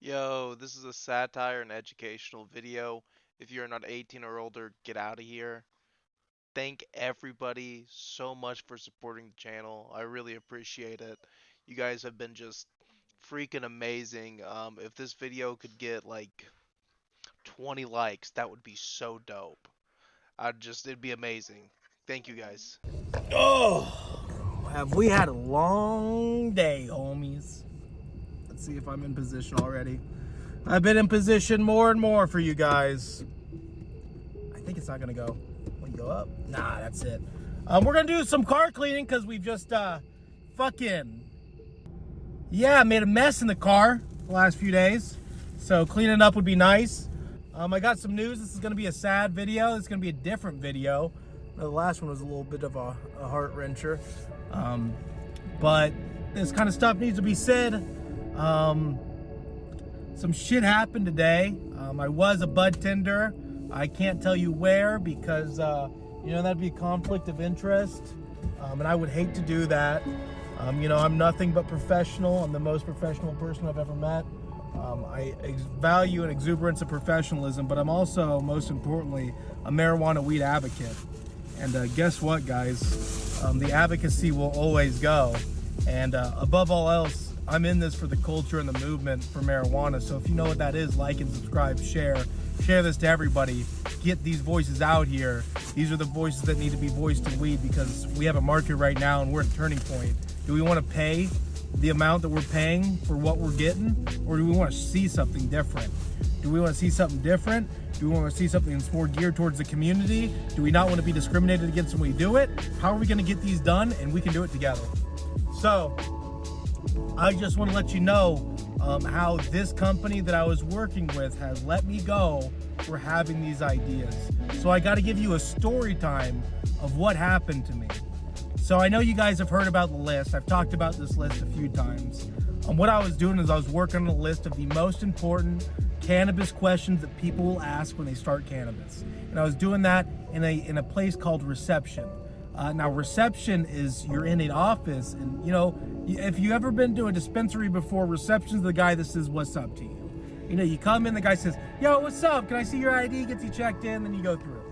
Yo, this is a satire and educational video. If you're not 18 or older, get out of here. Thank everybody so much for supporting the channel. I really appreciate it. You guys have been just freaking amazing. If this video could get like 20 likes, that would be so dope. It'd be amazing. Thank you guys. Oh, have we had a long day, homies? Let's see if I'm in position already. I've been in position more and more for you guys. I think it's not gonna go. Will you go up? Nah, that's it. We're gonna do some car cleaning because we've just made a mess in the car the last few days. So cleaning up would be nice. I got some news. This is gonna be a sad video. It's gonna be a different video. The last one was a little bit of a heart wrencher. But this kind of stuff needs to be said. Some shit happened today. I was a bud tender. I can't tell you where because, that'd be a conflict of interest. And I would hate to do that. I'm nothing but professional. I'm the most professional person I've ever met. I value an exuberance of professionalism, but I'm also, most importantly, a marijuana weed advocate. And guess what, guys? The advocacy will always go. And above all else, I'm in this for the culture and the movement for marijuana. So if you know what that is, like and subscribe, share this to everybody. Get these voices out here. These are the voices that need to be voiced in weed because we have a market right now and we're at a turning point. Do we want to pay the amount that we're paying for what we're getting, or do we want to see something different? Do we want to see something different? Do we want to see something that's more geared towards the community? Do we not want to be discriminated against when we do it? How are we going to get these done? And we can do it together. So I just want to let you know how this company that I was working with has let me go for having these ideas. So I got to give you a story time of what happened to me. So I know you guys have heard about the list. I've talked about this list a few times. What I was doing is I was working on a list of the most important cannabis questions that people will ask when they start cannabis. And I was doing that in a place called reception. Now reception is you're in an office and if you ever been to a dispensary before, reception's the guy that says what's up to you. You come in, the guy says, yo, what's up? Can I see your ID? Gets you checked in, then you go through.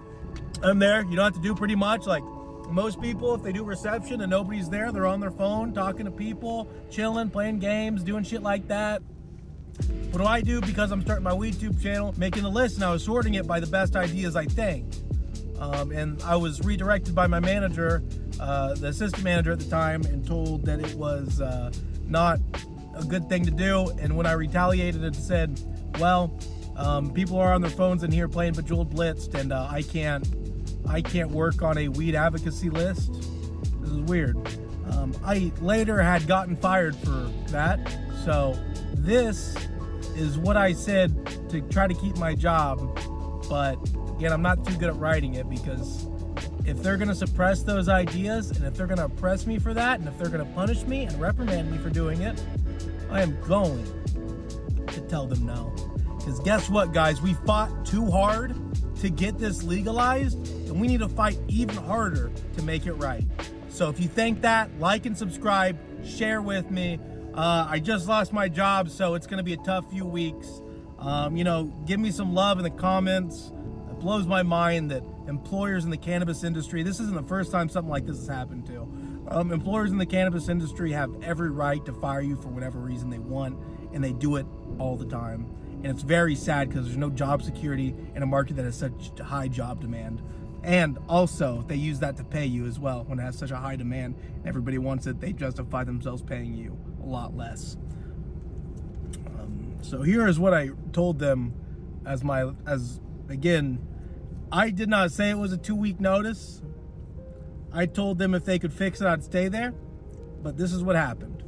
I'm there, you don't have to do pretty much. Like most people, if they do reception and nobody's there, they're on their phone, talking to people, chilling, playing games, doing shit like that. What do I do? Because I'm starting my WeedTube channel, making a list, and I was sorting it by the best ideas, I think. And I was redirected by my manager, the assistant manager at the time, and told that it was not a good thing to do. And when I retaliated and said, well, people are on their phones in here playing Bejeweled Blitzed, and I can't work on a weed advocacy list. This is weird. I later had gotten fired for that. So this is what I said to try to keep my job. But again, I'm not too good at writing it because if they're going to suppress those ideas and if they're going to oppress me for that and if they're going to punish me and reprimand me for doing it, I am going to tell them no. Because guess what, guys? We fought too hard to get this legalized, and we need to fight even harder to make it right. So if you think that, like and subscribe, share with me. I just lost my job, so it's going to be a tough few weeks. Give me some love in the comments. It blows my mind that employers in the cannabis industry, this isn't the first time something like this has happened to. Employers in the cannabis industry have every right to fire you for whatever reason they want, and they do it all the time. And it's very sad because there's no job security in a market that has such high job demand. And also, they use that to pay you as well. When it has such a high demand and everybody wants it, they justify themselves paying you a lot less. So here is what I told them again, I did not say it was a 2-week notice. I told them if they could fix it, I'd stay there. But this is what happened.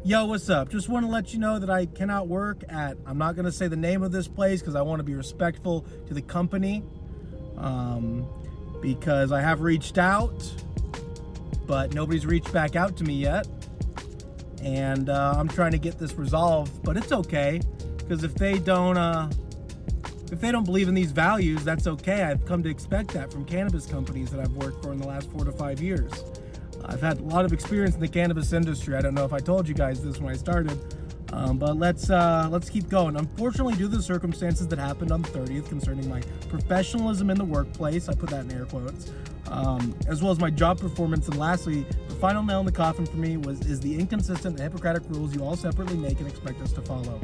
Yo, what's up? Just want to let you know that I cannot work at, I'm not going to say the name of this place because I want to be respectful to the company. Because I have reached out, but nobody's reached back out to me yet. And I'm trying to get this resolved, but it's okay. Because if they don't believe in these values, that's okay. I've come to expect that from cannabis companies that I've worked for in the last 4 to 5 years. I've had a lot of experience in the cannabis industry. I don't know if I told you guys this when I started. But let's keep going. Unfortunately, due to the circumstances that happened on the 30th concerning my professionalism in the workplace, I put that in air quotes, as well as my job performance, and lastly, the final nail in the coffin for me is the inconsistent and Hippocratic rules you all separately make and expect us to follow.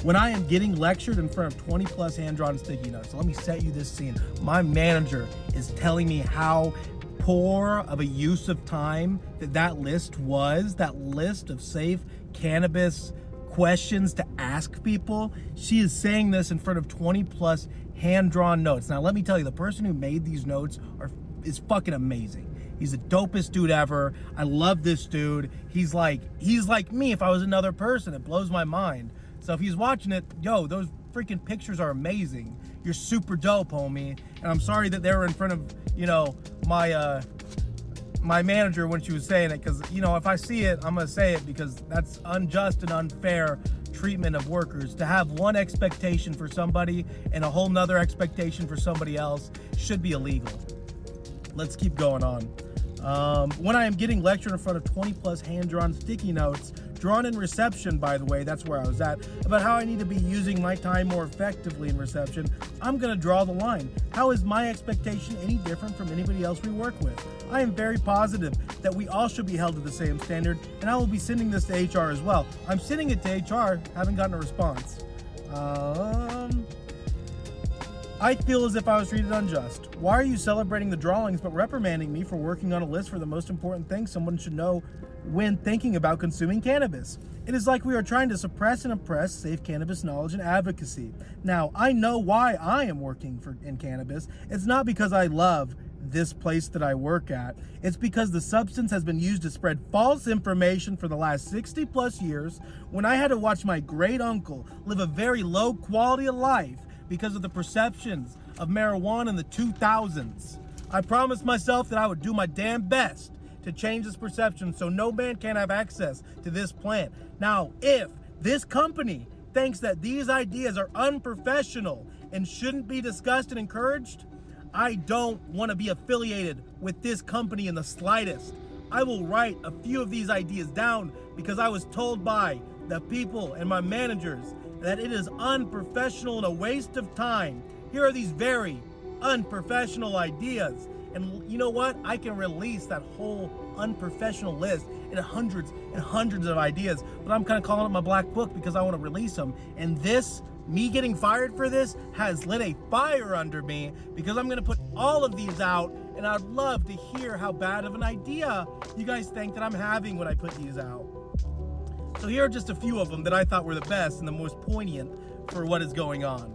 When I am getting lectured in front of 20 plus hand-drawn sticky notes, so let me set you this scene. My manager is telling me how poor of a use of time that list was, that list of safe cannabis questions to ask people. She is saying this in front of 20 plus hand-drawn notes. Now, let me tell you, the person who made these notes is fucking amazing. He's the dopest dude ever. I love this dude. He's like me if I was another person. It blows my mind. So if he's watching it, yo, those freaking pictures are amazing. You're super dope, homie. And I'm sorry that they were in front of, my manager when she was saying it, because, if I see it, I'm going to say it, because that's unjust and unfair treatment of workers. To have one expectation for somebody and a whole nother expectation for somebody else should be illegal. Let's keep going on. When I am getting lectured in front of 20 plus hand-drawn sticky notes, drawn in reception, by the way, that's where I was at, about how I need to be using my time more effectively in reception, I'm going to draw the line. How is my expectation any different from anybody else we work with? I am very positive that we all should be held to the same standard, and I will be sending this to HR as well. I'm sending it to HR, haven't gotten a response. I feel as if I was treated unjust. Why are you celebrating the drawings but reprimanding me for working on a list for the most important things someone should know when thinking about consuming cannabis? It is like we are trying to suppress and oppress safe cannabis knowledge and advocacy. Now, I know why I am working in cannabis. It's not because I love this place that I work at. It's because the substance has been used to spread false information for the last 60 plus years, when I had to watch my great uncle live a very low quality of life because of the perceptions of marijuana in the 2000s. I promised myself that I would do my damn best to change this perception so no man can have access to this plant. Now, if this company thinks that these ideas are unprofessional and shouldn't be discussed and encouraged, I don't want to be affiliated with this company in the slightest. I will write a few of these ideas down because I was told by the people and my managers that it is unprofessional and a waste of time. Here are these very unprofessional ideas. And you know what? I can release that whole unprofessional list in hundreds and hundreds of ideas, but I'm kind of calling it my black book because I want to release them. And me getting fired for this has lit a fire under me, because I'm going to put all of these out, and I'd love to hear how bad of an idea you guys think that I'm having when I put these out. So here are just a few of them that I thought were the best and the most poignant for what is going on.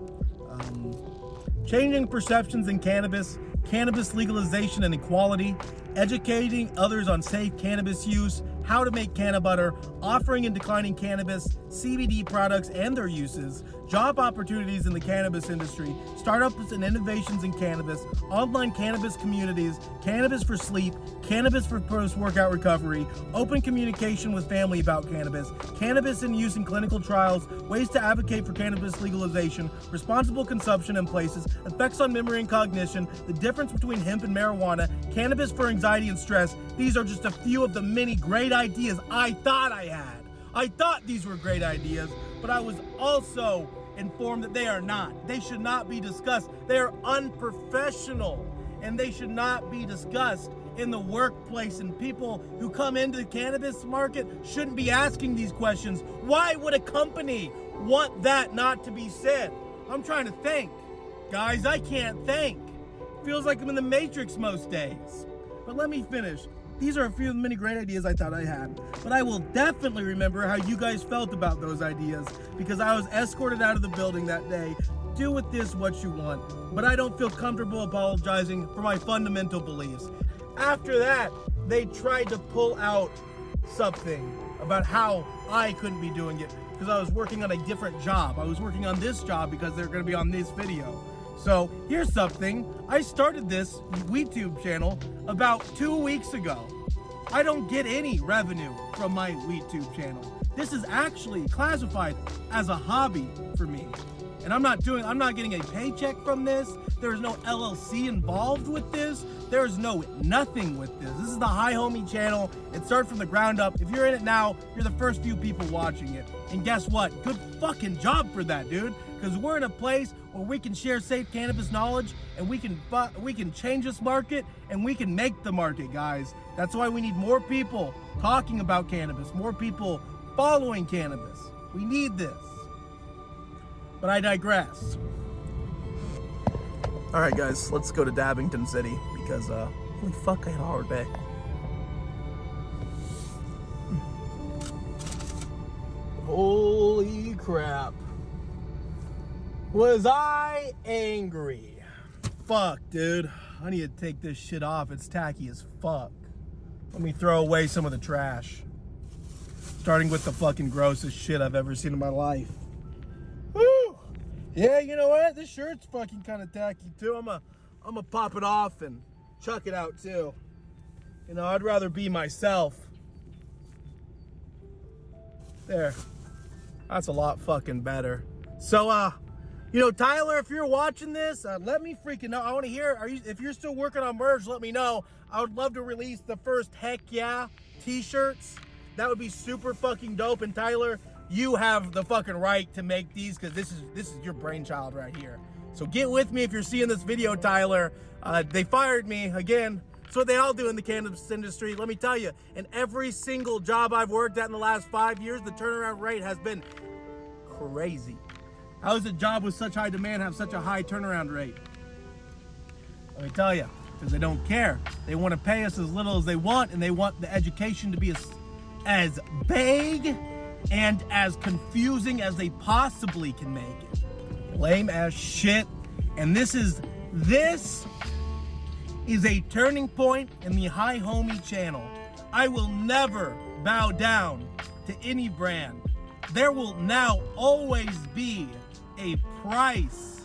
Changing perceptions in cannabis, cannabis legalization and equality, educating others on safe cannabis use, how to make canna butter, offering and declining cannabis, CBD products and their uses, job opportunities in the cannabis industry, startups and innovations in cannabis, online cannabis communities, cannabis for sleep, cannabis for post-workout recovery, open communication with family about cannabis in use in clinical trials, ways to advocate for cannabis legalization, responsible consumption in places, effects on memory and cognition, the difference between hemp and marijuana, cannabis for anxiety and stress. These are just a few of the many great ideas I thought I had. I thought these were great ideas, but I was also informed that they are not. They should not be discussed. They are unprofessional, and they should not be discussed in the workplace. And people who come into the cannabis market shouldn't be asking these questions. Why would a company want that not to be said? I'm trying to think. Guys, I can't think. Feels like I'm in the Matrix most days. But let me finish. These are a few of the many great ideas I thought I had. But I will definitely remember how you guys felt about those ideas, because I was escorted out of the building that day. Do with this what you want. But I don't feel comfortable apologizing for my fundamental beliefs. After that, they tried to pull out something about how I couldn't be doing it because I was working on a different job. I was working on this job because they're going to be on this video. So here's something. I started this YouTube channel about 2 weeks ago. I don't get any revenue from my YouTube channel. This is actually classified as a hobby for me. And I'm not getting a paycheck from this. There's no LLC involved with this. There's no nothing with this. This is the High Homie channel. It started from the ground up. If you're in it now, you're the first few people watching it. And guess what? Good fucking job for that, dude. Because we're in a place where we can share safe cannabis knowledge, and we can change this market, and we can make the market, guys. That's why we need more people talking about cannabis, more people following cannabis. We need this. But I digress. All right, guys, let's go to Dabbington City because, holy fuck, I had a hard day. Holy crap. Was I angry? Fuck, dude. I need to take this shit off. It's tacky as fuck. Let me throw away some of the trash. Starting with the fucking grossest shit I've ever seen in my life. Woo! Yeah, you know what? This shirt's fucking kind of tacky too. I'm gonna pop it off and chuck it out too. You know, I'd rather be myself. There. That's a lot fucking better. So, you know, Tyler, if you're watching this, let me freaking know. I want to hear, if you're still working on merch, let me know. I would love to release the first Heck Yeah t-shirts. That would be super fucking dope. And Tyler, you have the fucking right to make these because this is your brainchild right here. So get with me if you're seeing this video, Tyler. They fired me again. That's what they all do in the cannabis industry. Let me tell you, in every single job I've worked at in the last 5 years, the turnaround rate has been crazy. How does a job with such high demand have such a high turnaround rate? Let me tell you, because they don't care. They want to pay us as little as they want, and they want the education to be as vague and as confusing as they possibly can make it. Lame as shit. And this is a turning point in the High Homie channel. I will never bow down to any brand. There will now always be a price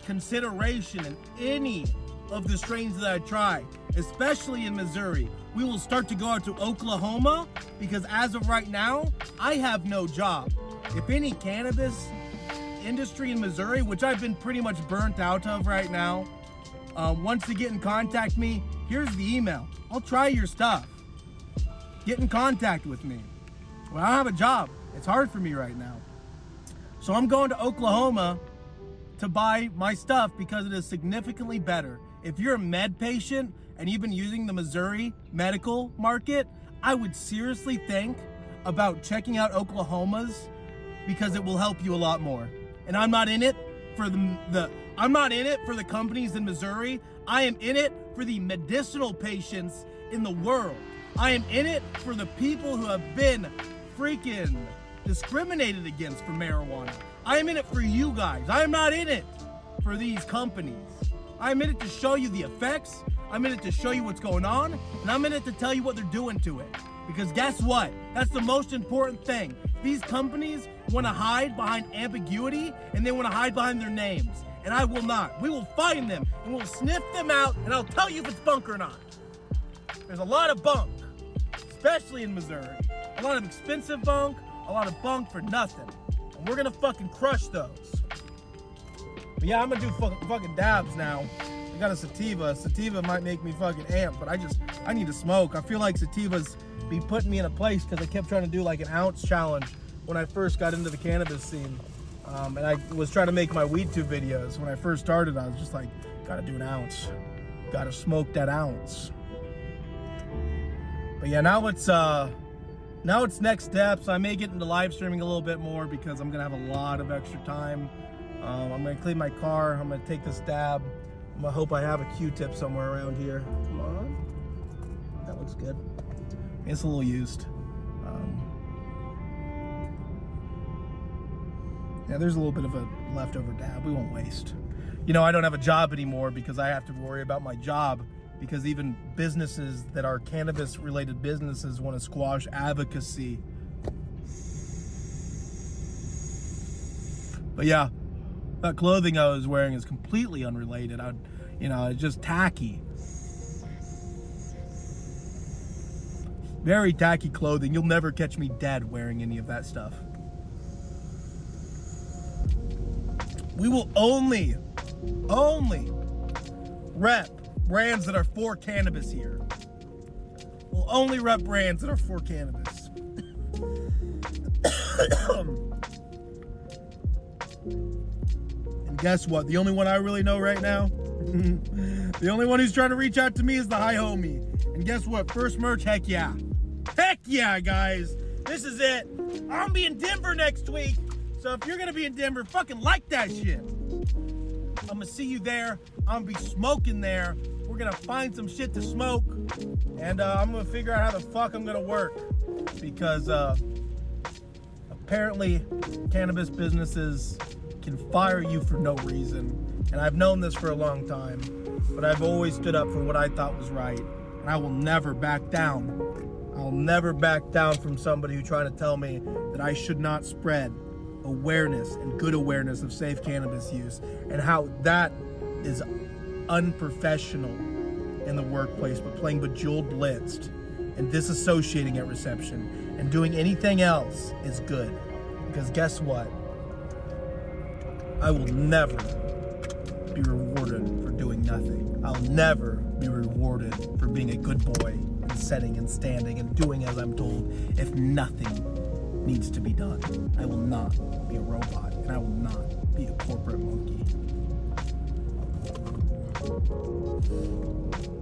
consideration in any of the strains that I try, especially in Missouri. We will start to go out to Oklahoma because as of right now, I have no job. If any cannabis industry in Missouri, which I've been pretty much burnt out of right now, wants to get in contact with me, here's the email. I'll try your stuff. Get in contact with me. Well, I don't have a job. It's hard for me right now. So I'm going to Oklahoma to buy my stuff because it is significantly better. If you're a med patient and you've been using the Missouri medical market, I would seriously think about checking out Oklahoma's because it will help you a lot more. And I'm not in it for I'm not in it for the companies in Missouri. I am in it for the medicinal patients in the world. I am in it for the people who have been freaking discriminated against for marijuana. I am in it for you guys. I am not in it for these companies. I'm in it to show you the effects. I'm in it to show you what's going on. And I'm in it to tell you what they're doing to it. Because guess what? That's the most important thing. These companies want to hide behind ambiguity and they want to hide behind their names. And I will not. We will find them and we'll sniff them out and I'll tell you if it's bunk or not. There's a lot of bunk, especially in Missouri. A lot of expensive bunk, a lot of bunk for nothing. And we're gonna fucking crush those. But yeah, I'm gonna do fucking dabs now. I got a sativa. Sativa might make me fucking amp, but I need to smoke. I feel like sativas be putting me in a place because I kept trying to do like an ounce challenge when I first got into the cannabis scene. And I was trying to make my weed tube videos. When I first started, I was just like, gotta do an ounce. Gotta smoke that ounce. But yeah, now it's next steps. I may get into live streaming a little bit more because I'm gonna have a lot of extra time. I'm gonna clean my car. I'm gonna take this dab. I'm gonna hope I have a Q-tip somewhere around here. Come on. That looks good. It's a little used. Yeah, there's a little bit of a leftover dab. We won't waste. You know, I don't have a job anymore because I have to worry about my job because even businesses that are cannabis-related businesses want to squash advocacy. But yeah, that clothing I was wearing is completely unrelated. It's just tacky. Very tacky clothing. You'll never catch me dead wearing any of that stuff. We will only rep brands that are for cannabis here. We'll only rep brands that are for cannabis. And guess what? The only one I really know right now, the only one who's trying to reach out to me is the HighHomie. And guess what? First merch, heck yeah. Heck yeah, guys. This is it. I'm gonna be in Denver next week. So if you're gonna be in Denver, fucking like that shit. I'm gonna see you there. I'm gonna be smoking there. We're gonna find some shit to smoke. And I'm gonna figure out how the fuck I'm gonna work. Because apparently cannabis businesses can fire you for no reason. And I've known this for a long time. But I've always stood up for what I thought was right. And I will never back down. I'll never back down from somebody who tried to tell me that I should not spread awareness and good awareness of safe cannabis use, and how that is unprofessional in the workplace, but playing Bejeweled Blitzed and disassociating at reception and doing anything else is good. Because guess what? I will never be rewarded for doing nothing. I'll never be rewarded for being a good boy and setting and standing and doing as I'm told if nothing needs to be done. I will not be a robot, and I will not be a corporate monkey.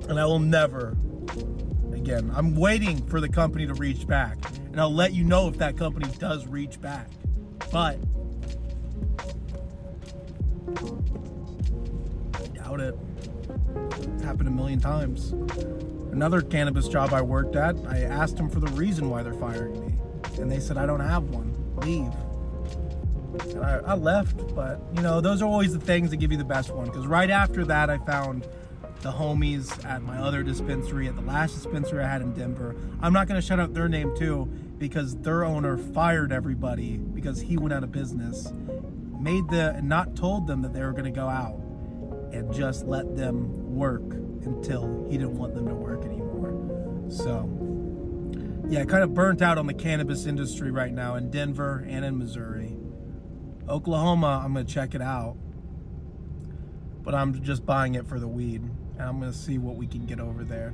And I will never, again, I'm waiting for the company to reach back, and I'll let you know if that company does reach back. But I doubt it. It's happened a million times. Another cannabis job I worked at, I asked them for the reason why they're firing me. And they said, I don't have one. Leave. And I left, but, you know, those are always the things that give you the best one. Because right after that, I found the homies at my other dispensary, at the last dispensary I had in Denver. I'm not going to shout out their name, too, because their owner fired everybody because he went out of business. Not told them that they were going to go out, and just let them work until he didn't want them to work anymore. So yeah, kind of burnt out on the cannabis industry right now in Denver and in Missouri. Oklahoma, I'm going to check it out. But I'm just buying it for the weed. And I'm going to see what we can get over there.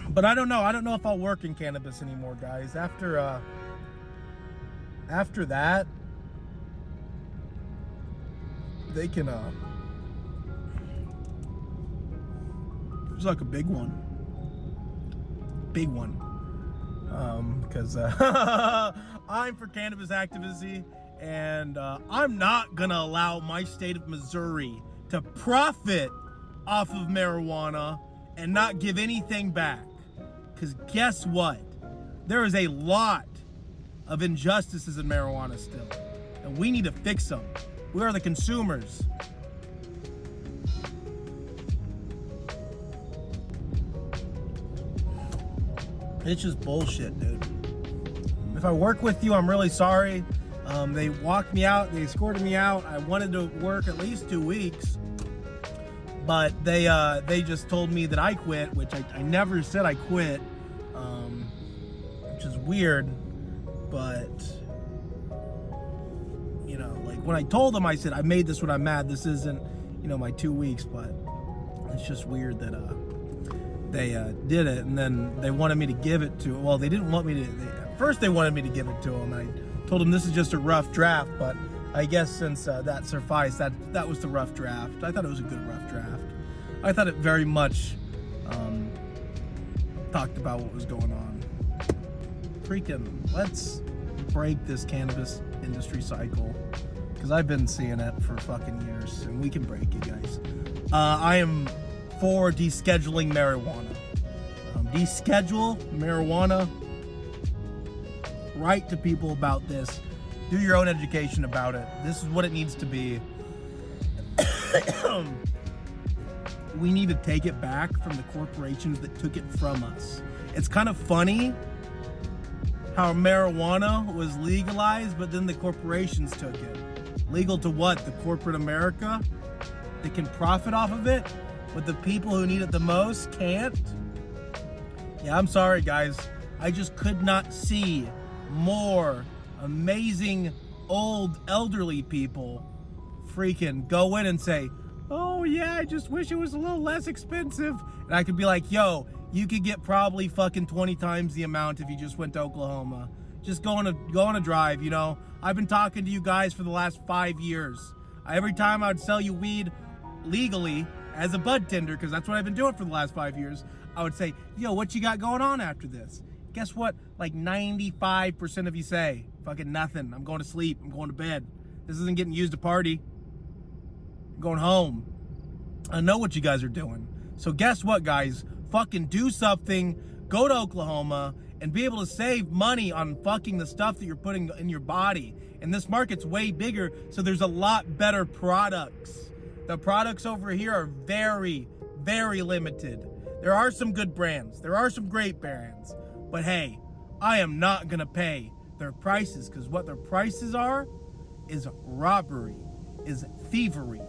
But I don't know. I don't know if I'll work in cannabis anymore, guys. After that, they can, there's like a big one. Big one, because I'm for cannabis activism, and I'm not gonna allow my state of Missouri to profit off of marijuana and not give anything back. Because guess what? There is a lot of injustices in marijuana still, and we need to fix them. We are the consumers. It's just bullshit, dude. If I work with you, I'm really sorry. They walked me out. They escorted me out. I wanted to work at least 2 weeks. But they just told me that I quit, which I never said I quit. Which is weird. But, you know, like when I told them, I said, I made this when I'm mad. This isn't, you know, my 2 weeks. But it's just weird that they did it, and then they wanted me to give it to, well, they didn't want me to, at first they wanted me to give it to them. I told them this is just a rough draft, but I guess since that sufficed, that was the rough draft. I thought it was a good rough draft. I thought it very much talked about what was going on. Freaking, let's break this cannabis industry cycle, because I've been seeing it for fucking years, and we can break it, guys. I am for descheduling marijuana. Deschedule marijuana. Write to people about this. Do your own education about it. This is what it needs to be. We need to take it back from the corporations that took it from us. It's kind of funny how marijuana was legalized, but then the corporations took it. Legal to what? The corporate America that can profit off of it? But the people who need it the most can't? Yeah, I'm sorry, guys. I just could not see more amazing old elderly people freaking go in and say, oh oh yeah, I just wish it was a little less expensive. And I could be like, yo, you could get probably fucking 20 times the amount if you just went to Oklahoma. Just go on a drive, you know. I've been talking to you guys for the last 5 years. Every time I'd sell you weed legally as a bud tender, because that's what I've been doing for the last 5 years, I would say, yo, what you got going on after this? Guess what? Like 95% of you say, fucking nothing. I'm going to sleep. I'm going to bed. This isn't getting used to party. I'm going home. I know what you guys are doing. So guess what, guys? Fucking do something. Go to Oklahoma and be able to save money on fucking the stuff that you're putting in your body. And this market's way bigger, so there's a lot better products. The products over here are very, very limited. There are some good brands. There are some great brands. But hey, I am not gonna pay their prices, because what their prices are is robbery, is thievery,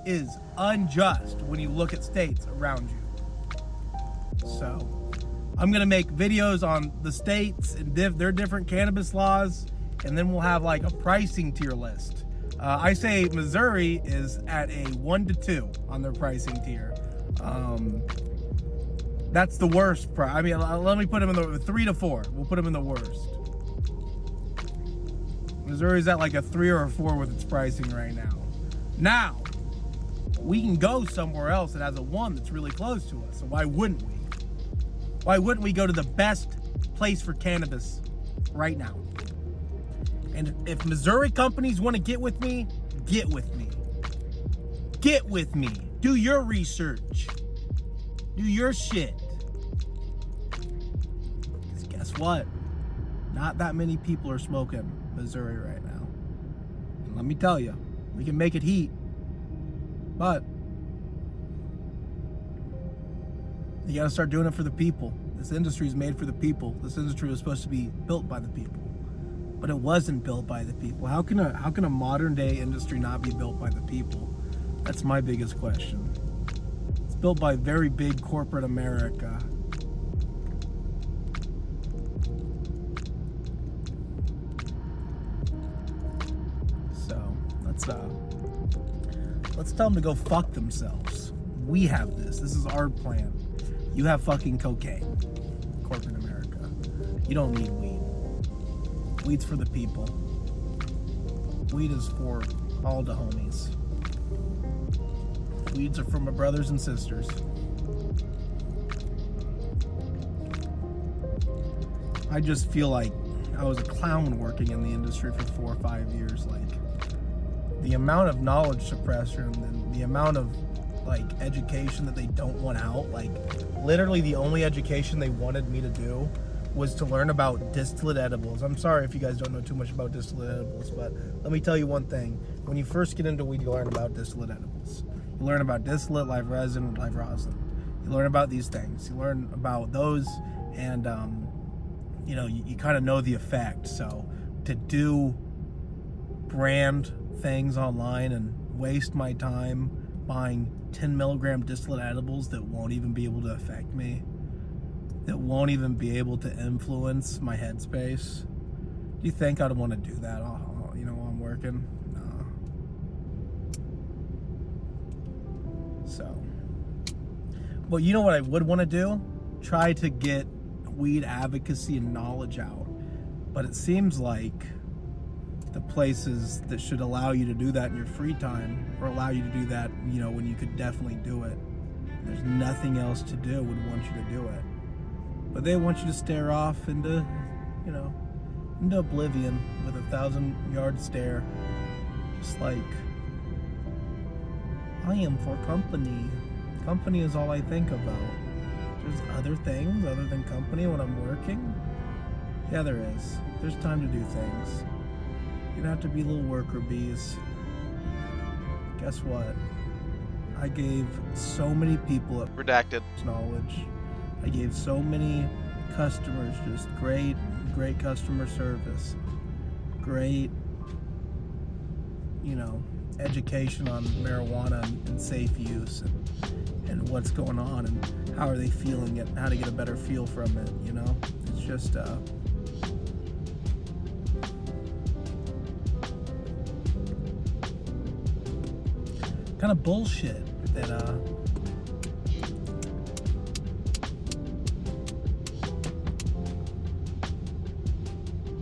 is unjust when you look at states around you. So I'm gonna make videos on the states and their different cannabis laws, and then we'll have like a pricing tier list. I say Missouri is at a 1 to 2 on their pricing tier. That's the worst price. I mean, let me put them in the 3 to 4. We'll put them in the worst. Missouri's at like a 3 or a 4 with its pricing right now. Now, we can go somewhere else that has a 1 that's really close to us. So why wouldn't we? Why wouldn't we go to the best place for cannabis right now? And if Missouri companies want to get with me, get with me. Get with me. Do your research. Do your shit. Because guess what? Not that many people are smoking Missouri right now. And let me tell you, we can make it heat. But you gotta start doing it for the people. This industry is made for the people. This industry was supposed to be built by the people. But it wasn't built by the people. How can a modern day industry not be built by the people? That's my biggest question. It's built by very big corporate America. So let's tell them to go fuck themselves. We have this. This is our plan. You have fucking cocaine, corporate America. You don't need weed. Weed's for the people. Weed is for all the homies. Weeds are for my brothers and sisters. I just feel like I was a clown working in the industry for 4 or 5 years. Like, the amount of knowledge suppression and the amount of like education that they don't want out, like literally the only education they wanted me to do was to learn about distillate edibles. I'm sorry if you guys don't know too much about distillate edibles, but let me tell you one thing. When you first get into weed, you learn about distillate edibles. You learn about distillate, live resin, live rosin. You learn about these things. You learn about those, and you know, you kind of know the effect. So to do brand things online and waste my time buying 10 milligram distillate edibles that won't even be able to affect me, that won't even be able to influence my headspace. Do you think I'd want to do that, you know, while I'm working? No. So, well, you know what I would want to do? Try to get weed advocacy and knowledge out. But it seems like the places that should allow you to do that in your free time, or allow you to do that, you know, when you could definitely do it, there's nothing else to do, would want you to do it. But they want you to stare off into, you know, into oblivion with a 1,000-yard stare. Just like, I am for company. Company is all I think about. There's other things other than company when I'm working. Yeah, there is. There's time to do things. You don't have to be little worker bees. Guess what? I gave so many people Redacted. knowledge. I gave so many customers just great customer service. Great, you know, education on marijuana and safe use and what's going on and how are they feeling it, how to get a better feel from it, you know? It's just kind of bullshit. that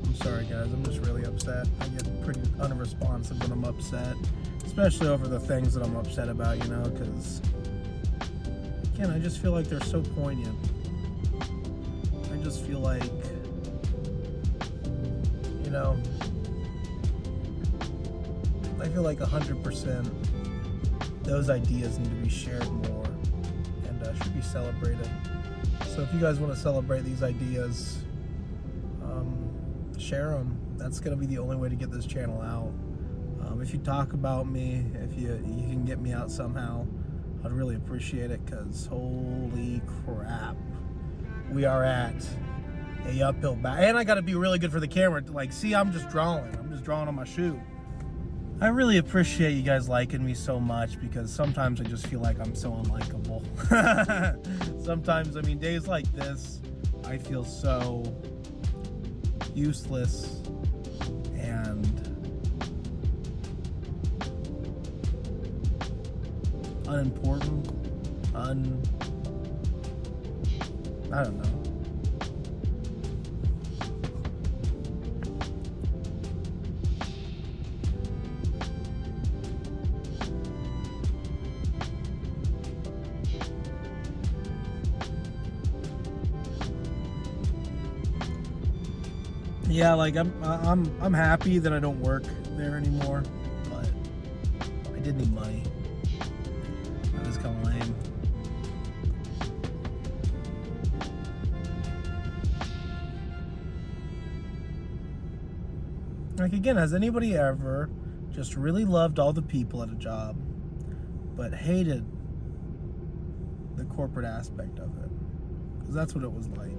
I'm sorry guys, I'm just really upset. I get pretty unresponsive when I'm upset, especially over the things that I'm upset about, you know, because again, I just feel like they're so poignant. I just feel like, you know, I feel like 100% those ideas need to be shared more and should be celebrated. So if you guys want to celebrate these ideas, share them. That's going to be the only way to get this channel out. If you talk about me, if you can get me out somehow, I'd really appreciate it, because holy crap, we are at a uphill battle. And I got to be really good for the camera. Like, see, I'm just drawing on my shoe. I really appreciate you guys liking me so much, because sometimes I just feel like I'm so unlikable. Sometimes, I mean, days like this, I feel so useless and unimportant, I don't know. Yeah, like I'm happy that I don't work there anymore, but I did need money. That is kind of lame. Like, again, has anybody ever just really loved all the people at a job, but hated the corporate aspect of it? Because that's what it was like.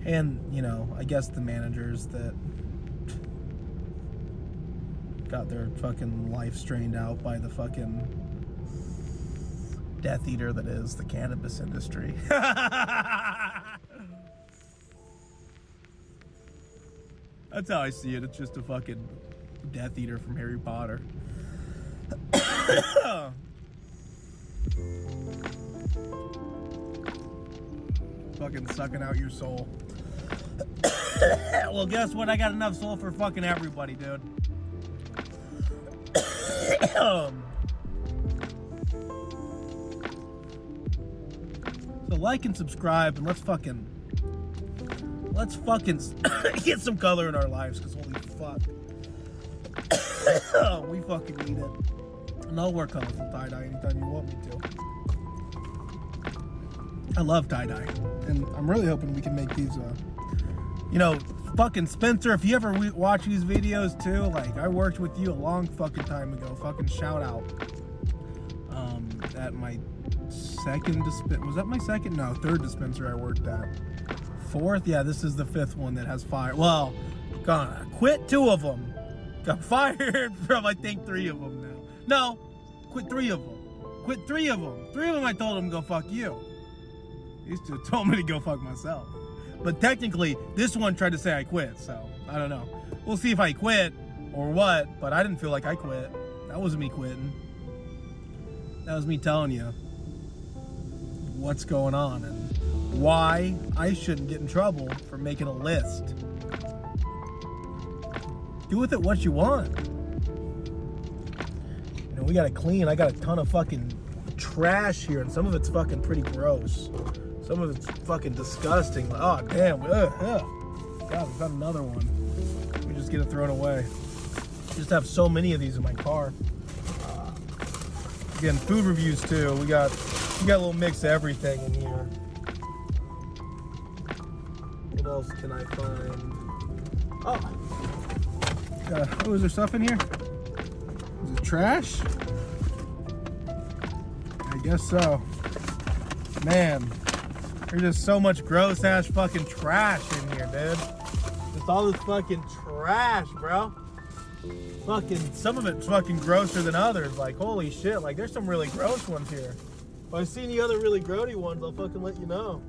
And, you know, I guess the managers that got their fucking life strained out by the fucking Death Eater that is the cannabis industry. That's how I see it. It's just a fucking Death Eater from Harry Potter. Fucking sucking out your soul. Well, guess what? I got enough soul for fucking everybody, dude. So like and subscribe, and let's fucking get some color in our lives, because holy fuck. We fucking need it. And I'll wear colorful tie-dye anytime you want me to. I love tie-dye, and I'm really hoping we can make these, you know, fucking Spencer, if you ever watch these videos too, like, I worked with you a long fucking time ago. Fucking shout out. At my second was that my second? No, third dispensary I worked at. Fourth? Yeah, this is the fifth one that has fire. Well, gonna quit 2 of them. Got fired from, I think, 3 of them now. No, quit 3 of them. Quit 3 of them. 3 of them I told them go fuck you. These 2 told me to go fuck myself. But technically, this one tried to say I quit, so I don't know. We'll see if I quit or what, but I didn't feel like I quit. That wasn't me quitting. That was me telling you what's going on and why I shouldn't get in trouble for making a list. Do with it what you want. You know, we gotta clean. I got a ton of fucking trash here, and some of it's fucking pretty gross. Some of it's fucking disgusting. Oh, damn. God, we found another one. We just get it thrown away. Just have so many of these in my car. Again, food reviews too. We got a little mix of everything in here. What else can I find? Oh, is there stuff in here? Is it trash? I guess so. Man, there's just so much gross ass fucking trash in here, dude. Just all this fucking trash, bro. Fucking, some of it's fucking grosser than others. Like, holy shit, like, there's some really gross ones here. If I see any other really grody ones, I'll fucking let you know.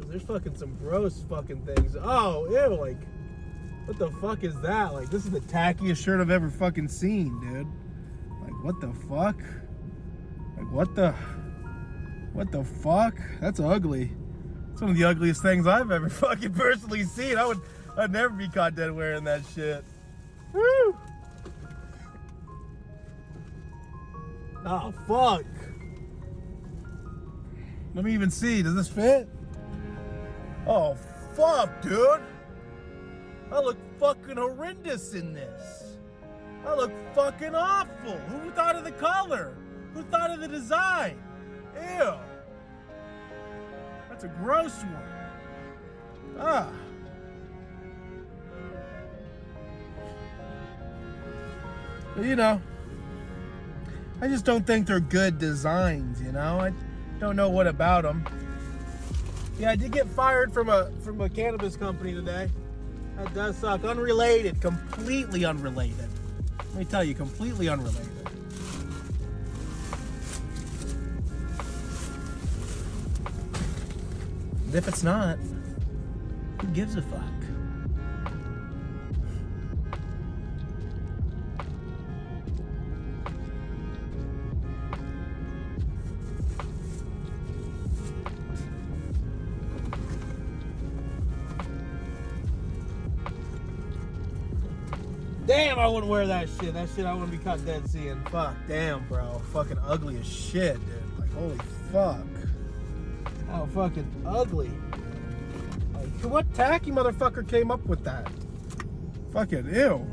Cause there's fucking some gross fucking things. Oh, ew, like, what the fuck is that? Like, this is the tackiest shirt I've ever fucking seen, dude. Like, what the fuck? Like, what the fuck? That's ugly. It's one of the ugliest things I've ever fucking personally seen. I'd never be caught dead wearing that shit. Woo! Oh, fuck. Let me even see. Does this fit? Oh, fuck, dude. I look fucking horrendous in this. I look fucking awful. Who thought of the color? Who thought of the design? Ew. That's a gross one. Ah. But, you know, I just don't think they're good designs, you know? I don't know what about them. Yeah, I did get fired from a cannabis company today. That does suck. Unrelated, completely unrelated. Let me tell you, completely unrelated. And if it's not, who gives a fuck? Damn, I wouldn't wear that shit. That shit I wouldn't be caught dead seeing. Fuck, damn, bro. Fucking ugly as shit, dude. Like, holy fuck. How fucking ugly. Like, what tacky motherfucker came up with that? Fucking ew.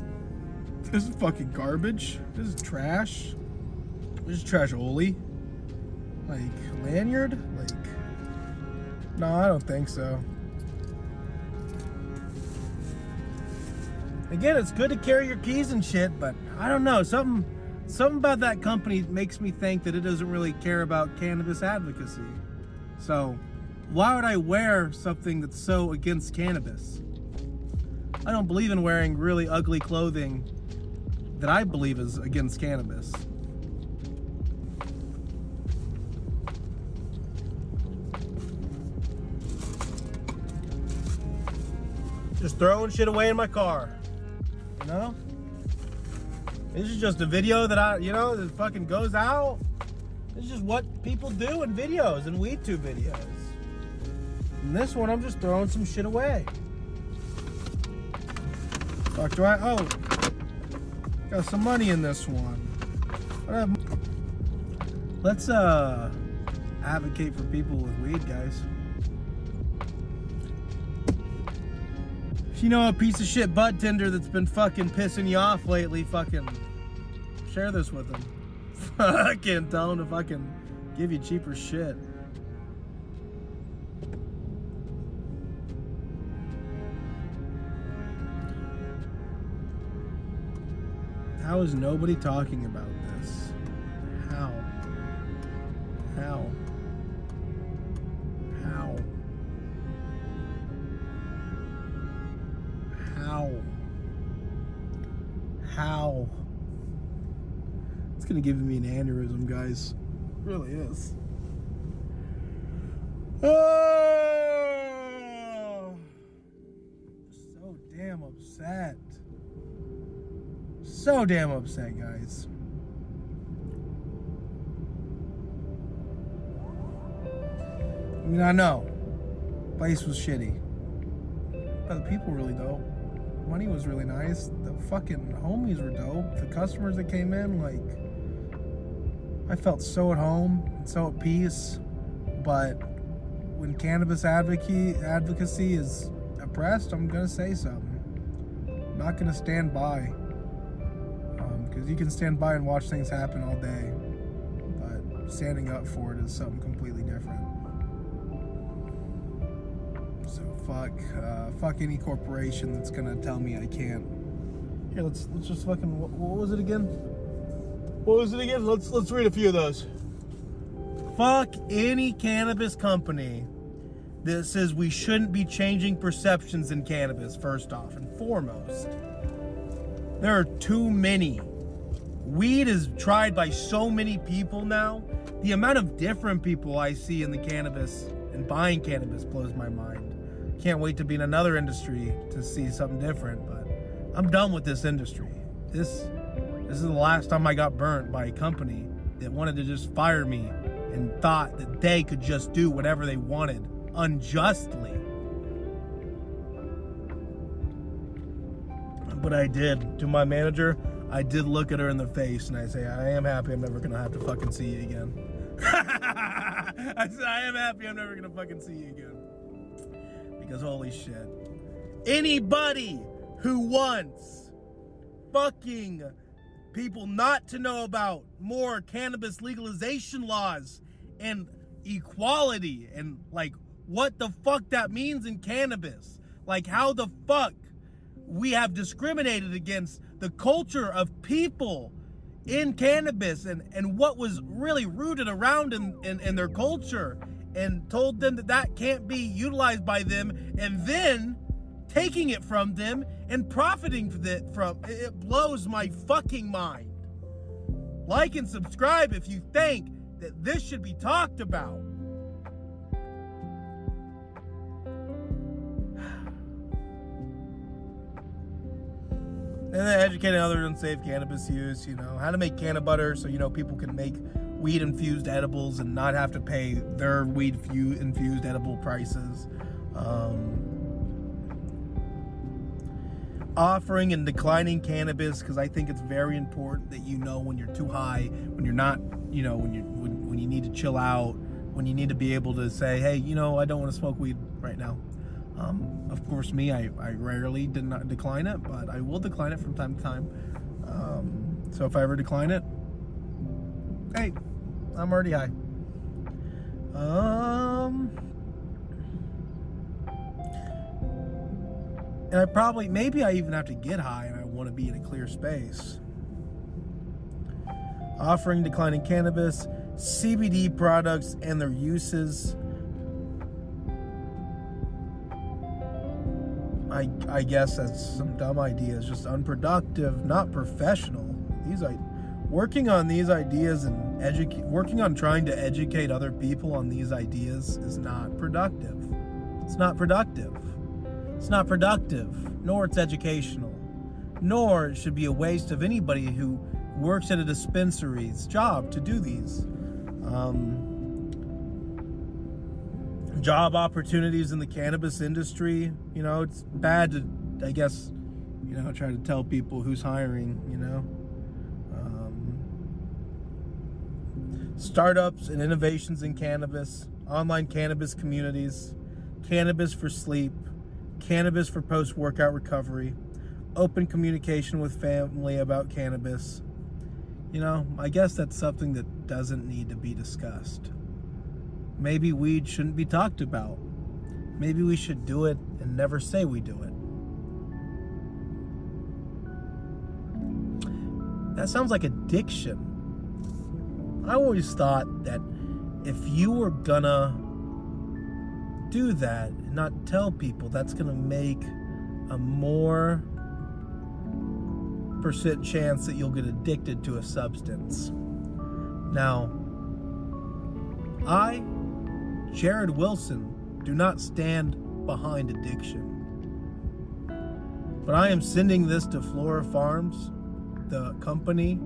This is fucking garbage. This is trash. This is trash Oli. Like, lanyard? Like, no, I don't think so. Again, it's good to carry your keys and shit, but I don't know. Something about that company makes me think that it doesn't really care about cannabis advocacy. So, why would I wear something that's so against cannabis? I don't believe in wearing really ugly clothing that I believe is against cannabis. Just throwing shit away in my car. You know? This is just a video that that fucking goes out. This is just what people do in videos and WeedTube videos. And this one, I'm just throwing some shit away. Fuck, do I? Oh, got some money in this one. Let's advocate for people with weed, guys. If you know a piece of shit bud tender that's been fucking pissing you off lately, fucking share this with them. Fucking tell them to fucking give you cheaper shit. How is nobody talking about this? How? How? How? How? It's gonna give me an aneurysm, guys. It really is. Oh! So damn upset. So damn upset, guys. I mean, I know. Place was shitty. But the people were really dope. Money was really nice. The fucking homies were dope. The customers that came in, like, I felt so at home and so at peace. But when cannabis advocacy is oppressed, I'm gonna say something. I'm not gonna stand by. Because you can stand by and watch things happen all day. But standing up for it is something completely different. So fuck any corporation that's gonna tell me I can't. Here, let's just fucking, what was it again? What was it again? Let's read a few of those. Fuck any cannabis company that says we shouldn't be changing perceptions in cannabis, first off and foremost. There are too many. Weed is tried by so many people now. The amount of different people I see in the cannabis and buying cannabis blows my mind. Can't wait to be in another industry to see something different, but I'm done with this industry. This This is the last time I got burnt by a company that wanted to just fire me and thought that they could just do whatever they wanted unjustly. But I did. To my manager, I did look at her in the face and I say, I am happy I'm never gonna have to fucking see you again. I said, I am happy I'm never gonna fucking see you again. Because holy shit. Anybody who wants fucking people not to know about more cannabis legalization laws and equality and like what the fuck that means in cannabis, like how the fuck we have discriminated against the culture of people in cannabis and what was really rooted around in their culture, and told them that can't be utilized by them, and then taking it from them and profiting from it blows my fucking mind. Like and subscribe if you think that this should be talked about. And then educating others on safe cannabis use, how to make canna butter so, people can make weed-infused edibles and not have to pay their weed-infused edible prices. Offering and declining cannabis, because I think it's very important that when you're too high, when you're not, when you need to chill out, when you need to be able to say, hey, I don't want to smoke weed right now. Of course, I rarely did not decline it, but I will decline it from time to time. So if I ever decline it, hey, I'm already high. And maybe I even have to get high and I want to be in a clear space. Offering declining cannabis, CBD products and their uses. I guess that's some dumb ideas, just unproductive, not professional. Working on these ideas and working on trying to educate other people on these ideas is not productive. It's not productive. It's not productive, nor it's educational, nor it should be a waste of anybody who works at a dispensary's job to do these. Job opportunities in the cannabis industry, it's bad to, I guess, try to tell people who's hiring, startups and innovations in cannabis, online cannabis communities, cannabis for sleep, cannabis for post-workout recovery, open communication with family about cannabis. I guess that's something that doesn't need to be discussed. Maybe weed shouldn't be talked about. Maybe we should do it and never say we do it. That sounds like addiction. I always thought that if you were gonna do that and not tell people, that's gonna make a more % chance that you'll get addicted to a substance. Now, I, Jared Wilson, do not stand behind addiction. But I am sending this to Flora Farms, the company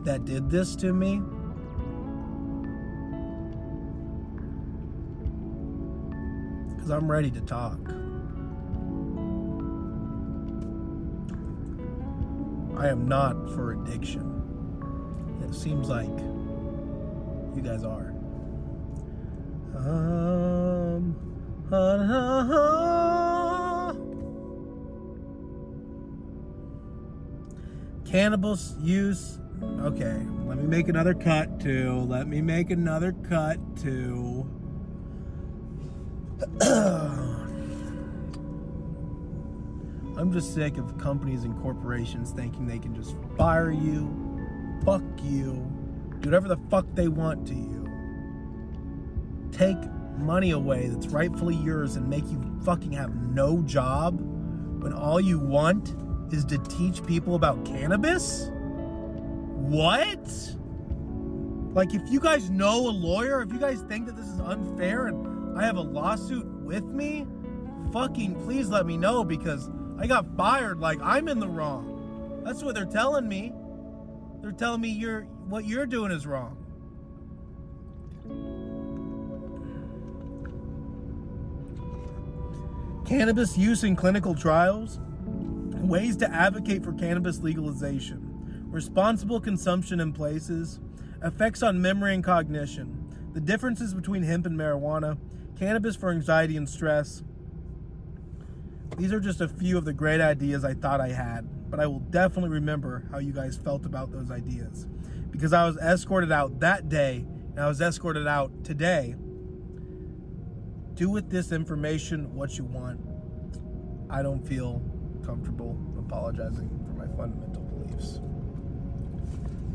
that did this to me. Because I'm ready to talk. I am not for addiction. It seems like you guys are. Cannabis use. Okay, let me make another cut to. I'm just sick of companies and corporations thinking they can just fire you, fuck you, do whatever the fuck they want to you. Take money away that's rightfully yours and make you fucking have no job when all you want is to teach people about cannabis? What? Like, if you guys know a lawyer, if you guys think that this is unfair and I have a lawsuit with me, fucking please let me know, because I got fired like I'm in the wrong. That's what they're telling me. They're telling me what you're doing is wrong. Cannabis use in clinical trials, ways to advocate for cannabis legalization, responsible consumption in places, effects on memory and cognition, the differences between hemp and marijuana, cannabis for anxiety and stress. These are just a few of the great ideas I thought I had, but I will definitely remember how you guys felt about those ideas, because I was escorted out that day and I was escorted out today. Do with this information what you want. I don't feel comfortable apologizing for my fundamental beliefs.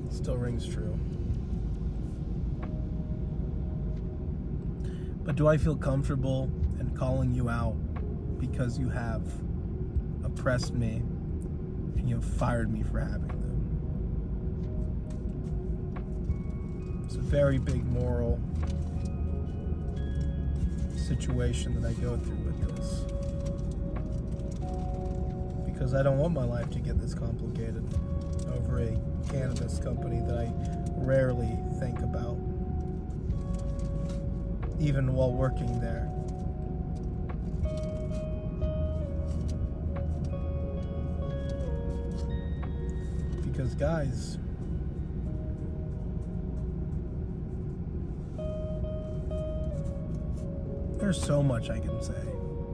It still rings true. But do I feel comfortable in calling you out because you have oppressed me and you have fired me for having them? It's a very big moral situation that I go through with this, because I don't want my life to get this complicated over a cannabis company that I rarely think about, even while working there. Because guys, there's so much I can say,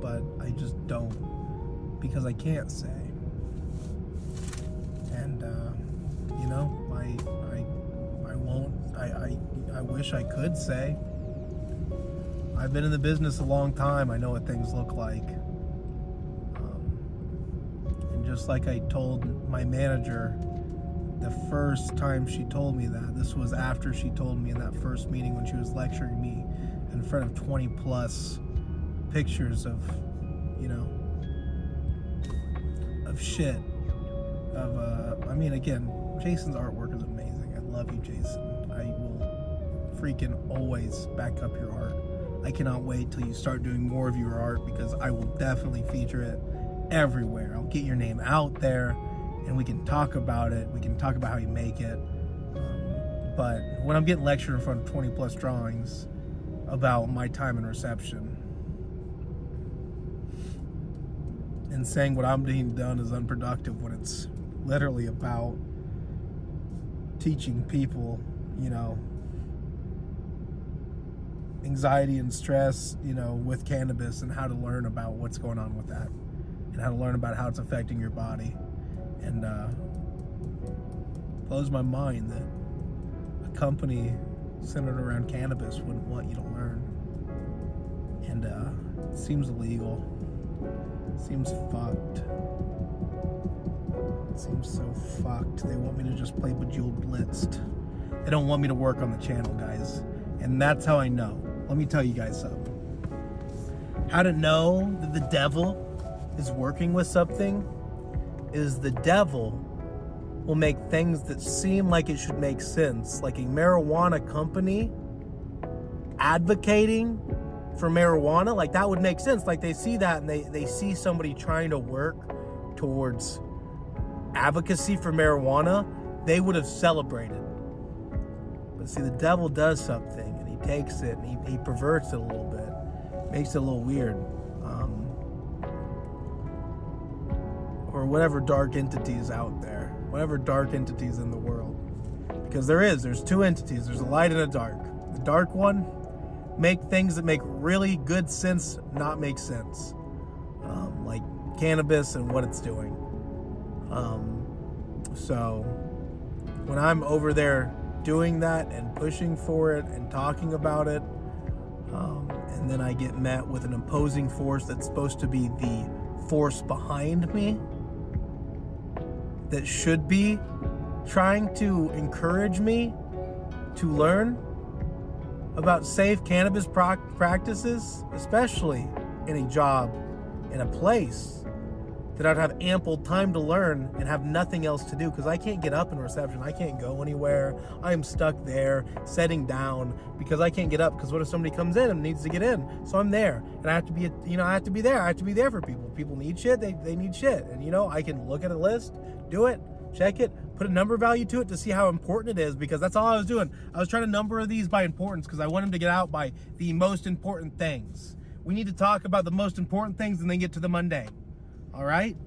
but I just don't, because I can't say. And I won't. I wish I could say. I've been in the business a long time. I know what things look like. And just like I told my manager the first time she told me that, this was after she told me in that first meeting when she was lecturing me in front of 20 plus pictures of, of shit. Again, Jason's artwork is amazing. I love you, Jason. I will freaking always back up your art. I cannot wait till you start doing more of your art, because I will definitely feature it everywhere. I'll get your name out there and we can talk about it. We can talk about how you make it. But when I'm getting lectured in front of 20 plus drawings about my time in reception and saying what I'm being done is unproductive, when it's literally about teaching people, anxiety and stress, with cannabis, and how to learn about what's going on with that, and how to learn about how it's affecting your body. And blows my mind that a company centered around cannabis wouldn't want you to learn. And it seems illegal. It seems fucked. It seems so fucked. They want me to just play Bejeweled Blitzed. They don't want me to work on the channel, guys. And that's how I know. Let me tell you guys something. How to know that the devil is working with something is the devil will make things that seem like it should make sense, like a marijuana company advocating for marijuana, like that would make sense. Like they see that and they see somebody trying to work towards advocacy for marijuana, they would have celebrated. But see, the devil does something and he takes it and he perverts it a little bit, makes it a little weird. Or whatever dark entities out there, whatever dark entities in the world. Because there's two entities, there's a light and a dark. The dark one make things that make really good sense not make sense. Like cannabis and what it's doing. So when I'm over there doing that and pushing for it and talking about it, and then I get met with an opposing force that's supposed to be the force behind me, that should be trying to encourage me to learn about safe cannabis practices, especially in a job, in a place that I'd have ample time to learn and have nothing else to do, because I can't get up in reception. I can't go anywhere. I am stuck there, sitting down, because I can't get up, because what if somebody comes in and needs to get in? So I'm there, and I have to be, I have to be there. I have to be there for people. People need shit, they need shit. And, I can look at a list, do it, check it, put a number value to it to see how important it is, because that's all I was doing. I was trying to number these by importance because I want them to get out by the most important things. We need to talk about the most important things and then get to the mundane. All right?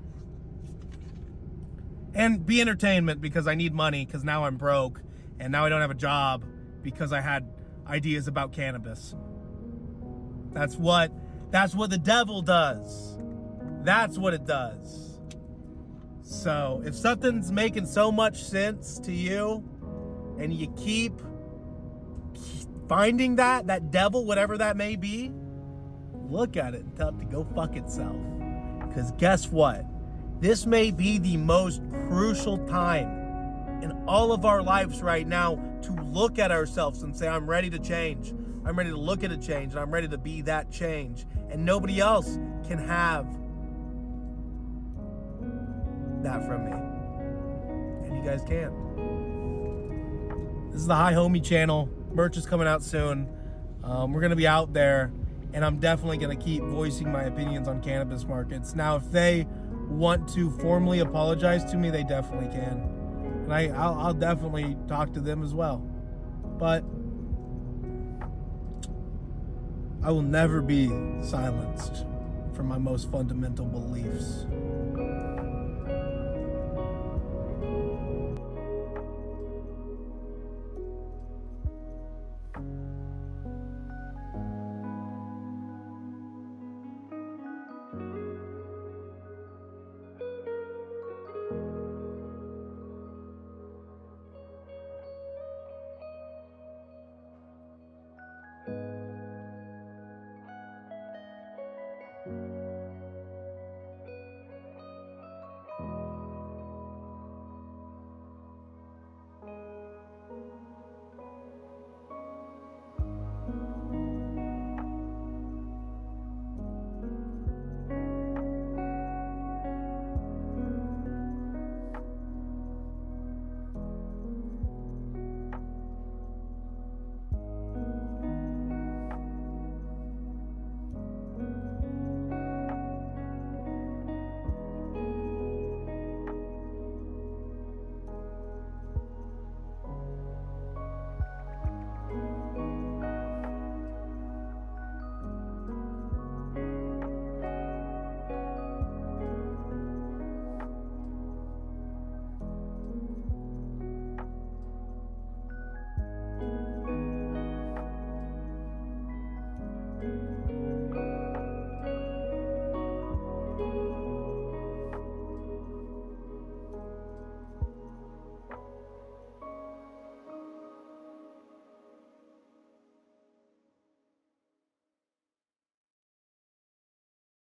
And be entertainment, because I need money, because now I'm broke and now I don't have a job because I had ideas about cannabis. That's what the devil does. That's what it does. So if something's making so much sense to you and you keep finding that devil, whatever that may be, look at it and tell it to go fuck itself. Because guess what? This may be the most crucial time in all of our lives right now to look at ourselves and say, I'm ready to change. I'm ready to look at a change, and I'm ready to be that change. And nobody else can have that from me. And you guys can. This is the Hi Homie channel. Merch is coming out soon. We're going to be out there, and I'm definitely going to keep voicing my opinions on cannabis markets. Now, if they want to formally apologize to me, they definitely can. And I'll definitely talk to them as well. But I will never be silenced for my most fundamental beliefs.